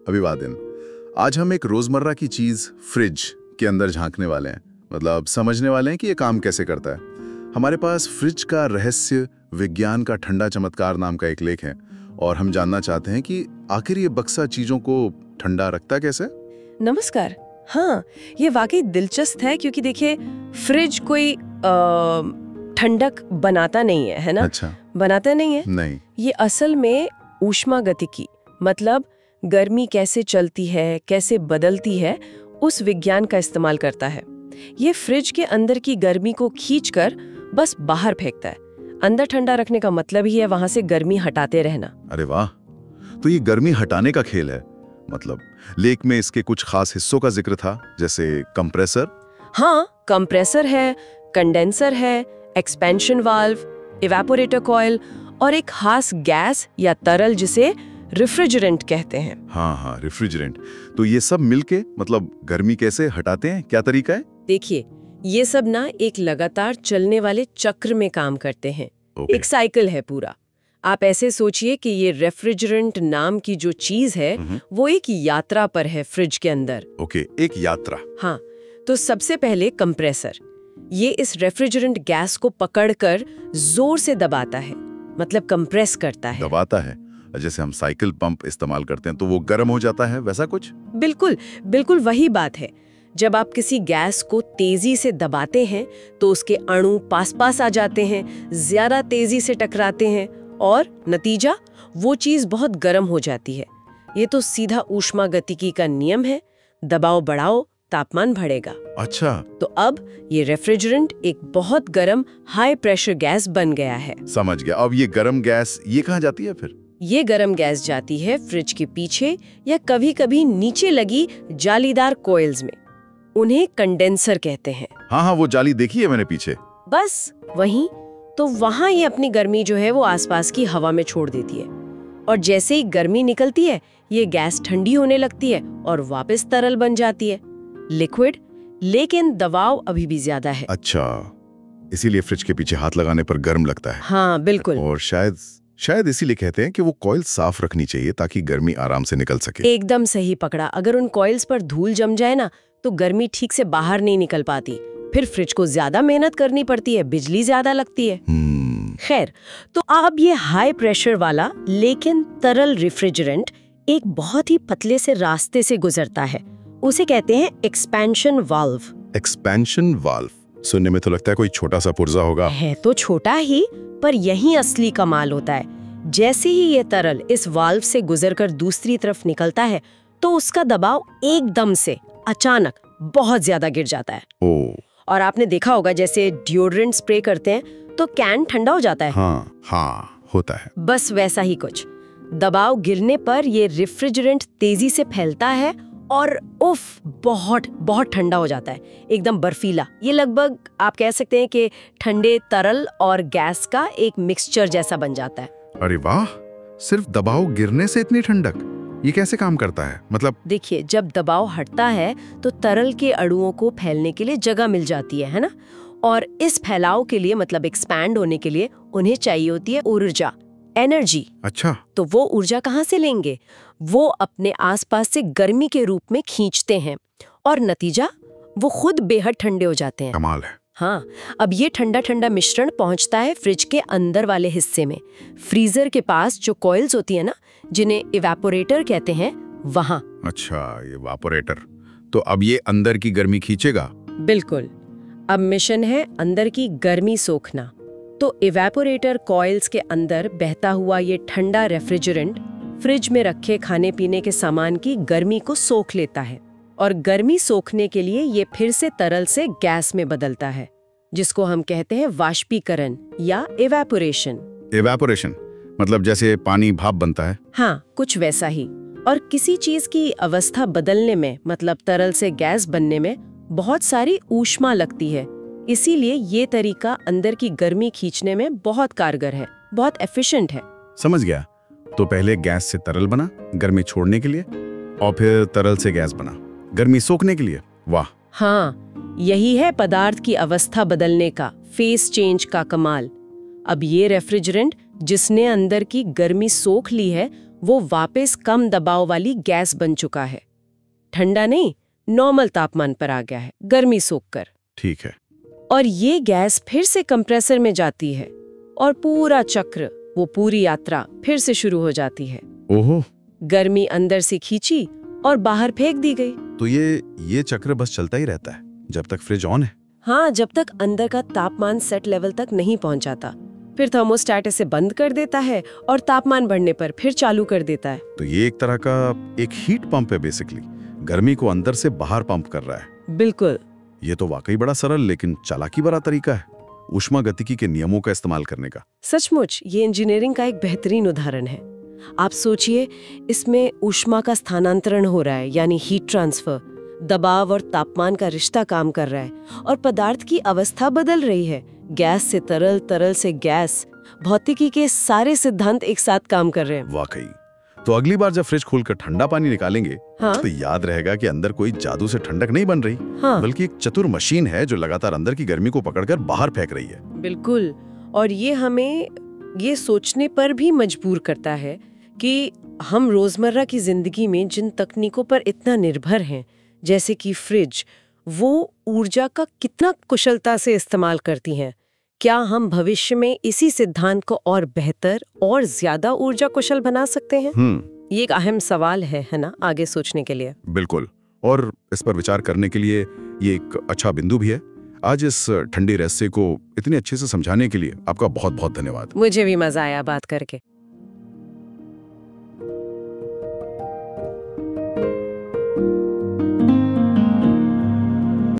अभिवादन। आज हम एक रोजमर्रा की चीज फ्रिज के अंदर झांकने वाले हैं, मतलब समझने वाले हैं कि ये काम कैसे करता है। हमारे पास फ्रिज का रहस्य विज्ञान का ठंडा चमत्कार नाम का एक लेख है और हम जानना चाहते हैं कि आखिर ये बक्सा चीजों को ठंडा रखता कैसे। नमस्कार। हाँ, ये वाकई दिलचस्प है क्योंकि देखिए फ्रिज कोई ठंडक बनाता नहीं है ना? अच्छा, बनाता नहीं है। नहीं, ये असल में ऊष्मागतिकी, मतलब गर्मी कैसे चलती है, कैसे बदलती है, उस विज्ञान का इस्तेमाल करता है। ये फ्रिज के अंदर की गर्मी को खींचकर बस बाहर फेंकता है। अंदर ठंडा रखने का मतलब ही है वहां से गर्मी हटाते रहना। अरे वाह, तो ये गर्मी हटाने का खेल है। मतलब लेख में इसके कुछ खास हिस्सों का जिक्र था, जैसे कंप्रेसर। हाँ, कंप्रेसर है, कंडेंसर है, एक्सपेंशन वाल्व, इवेपोरेटर कॉइल और एक खास गैस या तरल जिसे रेफ्रिजरेंट कहते हैं। हाँ, रेफ्रिजरेंट। तो ये सब मिलके मतलब गर्मी कैसे हटाते हैं, क्या तरीका है? देखिए, ये सब ना एक लगातार चलने वाले चक्र में काम करते हैं। एक साइकिल है पूरा। आप ऐसे सोचिए कि ये रेफ्रिजरेंट नाम की जो चीज है वो एक यात्रा पर है फ्रिज के अंदर। एक यात्रा। हाँ, तो सबसे पहले कंप्रेसर ये इस रेफ्रिजरेंट गैस को पकड़कर जोर से दबाता है, मतलब कंप्रेस करता है। दबाता है, जैसे हम साइकिल पंप इस्तेमाल करते हैं तो वो गर्म हो जाता है, वैसा कुछ? बिल्कुल बिल्कुल वही बात है। जब आप किसी गैस को तेजी से दबाते हैं तो उसके अणु पास पास आ जाते हैं, ज्यादा तेजी से टकराते हैं और नतीजा, वो चीज बहुत गर्म हो जाती है। ये तो सीधा ऊष्मागतिकी का नियम है। दबाव बढ़ाओ, तापमान बढ़ेगा। अच्छा, तो अब ये रेफ्रिजरेंट एक बहुत गर्म हाई प्रेशर गैस बन गया है। समझ गया। अब ये गर्म गैस ये कहाँ जाती है फिर? ये गर्म गैस जाती है फ्रिज के पीछे या कभी-कभी नीचे लगी जालीदार कॉइल्स में। उन्हें कंडेंसर कहते हैं। हाँ, वो जाली देखी है मैंने पीछे। बस वहीं, तो वहां ये अपनी गर्मी जो है वो आसपास की हवा में छोड़ देती है और जैसे ही गर्मी निकलती है ये गैस ठंडी होने लगती है और वापस तरल बन जाती है, लिक्विड। लेकिन दबाव अभी भी ज्यादा है। अच्छा, इसीलिए फ्रिज के पीछे हाथ लगाने पर गर्म लगता है। हाँ बिल्कुल। और शायद इसीलिए कहते हैं कि वो कॉइल साफ रखनी चाहिए ताकि गर्मी आराम से निकल सके। एकदम सही पकड़ा। अगर उन कॉइल्स पर धूल जम जाए ना तो गर्मी ठीक से बाहर नहीं निकल पाती, फिर फ्रिज को ज्यादा मेहनत करनी पड़ती है, बिजली ज्यादा लगती है। खैर, तो अब ये हाई प्रेशर वाला लेकिन तरल रेफ्रिजरेंट एक बहुत ही पतले से रास्ते से गुजरता है। उसे कहते हैं एक्सपेंशन वाल्व। एक्सपेंशन वाल्व सुनने में तो लगता है कोई छोटा सा पुर्जा होगा। है तो छोटा ही, पर यही असली कमाल होता है। जैसे ही ये तरल इस वाल्व से गुजरकर दूसरी तरफ निकलता है तो उसका दबाव एकदम से अचानक बहुत ज्यादा गिर जाता है। और आपने देखा होगा जैसे डिओड्रेंट स्प्रे करते हैं तो कैन ठंडा हो जाता है। हाँ, होता है। बस वैसा ही कुछ। दबाव गिरने पर ये रेफ्रिजरेंट तेजी से फैलता है और उफ, बहुत बहुत ठंडा हो जाता है, एकदम बर्फीला। ये लगभग आप कह सकते हैं कि ठंडे तरल और गैस का एक मिक्सचर जैसा बन जाता है। अरे वाह, सिर्फ दबाव गिरने से इतनी ठंडक, ये कैसे काम करता है? मतलब देखिए, जब दबाव हटता है तो तरल के अणुओं को फैलने के लिए जगह मिल जाती है ना? और इस फैलाव के लिए, मतलब एक्सपैंड होने के लिए उन्हें चाहिए होती है ऊर्जा, एनर्जी। अच्छा, तो वो ऊर्जा कहाँ से लेंगे? वो अपने आसपास से गर्मी के रूप में खींचते हैं और नतीजा, वो खुद बेहद ठंडे हो जाते हैं। कमाल है। हाँ, अब ये ठंडा ठंडा मिश्रण पहुंचता है फ्रिज के अंदर वाले हिस्से में, फ्रीजर के पास जो कॉइल्स होती है ना, जिन्हें इवेपोरेटर कहते हैं, वहां। अच्छा, ये इवेपोरेटर। तो अब ये अंदर की गर्मी खींचेगा? बिल्कुल। अब मिशन है अंदर की गर्मी सोखना। तो इवेपोरेटर कॉइल्स के अंदर बहता हुआ ये ठंडा रेफ्रिजरेंट फ्रिज में रखे खाने पीने के सामान की गर्मी को सोख लेता है और गर्मी सोखने के लिए ये फिर से तरल से गैस में बदलता है, जिसको हम कहते हैं वाष्पीकरण या इवेपोरेशन। इवेपोरेशन मतलब जैसे पानी भाप बनता है? हाँ, कुछ वैसा ही। और किसी चीज की अवस्था बदलने में, मतलब तरल से गैस बनने में बहुत सारी ऊष्मा लगती है। इसीलिए ये तरीका अंदर की गर्मी खींचने में बहुत कारगर है, बहुत एफिशिएंट है। समझ गया। तो पहले गैस से तरल बना गर्मी छोड़ने के लिए, और फिर तरल से गैस बना गर्मी सोखने के लिए। वाह। हाँ, यही है पदार्थ की अवस्था बदलने का, फेस चेंज का कमाल। अब ये रेफ्रिजरेंट जिसने अंदर की गर्मी सोख ली है, वो वापस कम दबाव वाली गैस बन चुका है। ठंडा नहीं, नॉर्मल तापमान पर आ गया है, गर्मी सोखकर। ठीक है। और ये गैस फिर से कंप्रेसर में जाती है और पूरा चक्र, वो पूरी यात्रा फिर से शुरू हो जाती है। ओहो। गर्मी अंदर से खींची और बाहर फेंक दी गई। तो ये चक्र बस चलता ही रहता है जब तक फ्रिज ऑन है? हाँ, जब तक अंदर का तापमान सेट लेवल तक नहीं पहुंच जाता। फिर थर्मोस्टेट इसे बंद कर देता है और तापमान बढ़ने पर फिर चालू कर देता है। तो ये एक तरह का एक हीट पंप है बेसिकली, गर्मी को अंदर से बाहर पंप कर रहा है। बिल्कुल। ये तो वाकई बड़ा सरल लेकिन चालाकी भरा तरीका है ऊष्मागतिकी के नियमों का इस्तेमाल करने का। सचमुच ये इंजीनियरिंग का एक बेहतरीन उदाहरण है। आप सोचिए, इसमें ऊष्मा का स्थानांतरण हो रहा है, यानी हीट ट्रांसफर। दबाव और तापमान का रिश्ता काम कर रहा है और पदार्थ की अवस्था बदल रही है। गैस से तरल, तरल से गैस। भौतिकी के सारे सिद्धांत एक साथ काम कर रहे हैं। वाकई। तो अगली बार जब फ्रिज खोलकर ठंडा पानी निकालेंगे, हाँ? तो याद रहेगा कि अंदर कोई जादू से ठंडक नहीं बन रही, हाँ। बल्कि एक चतुर मशीन है जो लगातार अंदर की गर्मी को पकड़कर बाहर फेंक रही है। बिल्कुल। और ये हमें ये सोचने पर भी मजबूर करता है कि हम रोजमर्रा की जिंदगी में जिन तकनीकों पर इतना निर्भर हैं, जैसे कि फ्रिज, वो ऊर्जा का कितना कुशलता से इस्तेमाल करती हैं। क्या हम भविष्य में इसी सिद्धांत को और बेहतर और ज्यादा ऊर्जा कुशल बना सकते हैं? ये एक अहम सवाल है ना, आगे सोचने के लिए। बिल्कुल। और इस पर विचार करने के लिए ये एक अच्छा बिंदु भी है। आज इस ठंडी रहस्य को इतने अच्छे से समझाने के लिए आपका बहुत बहुत धन्यवाद। मुझे भी मजा आया बात करके।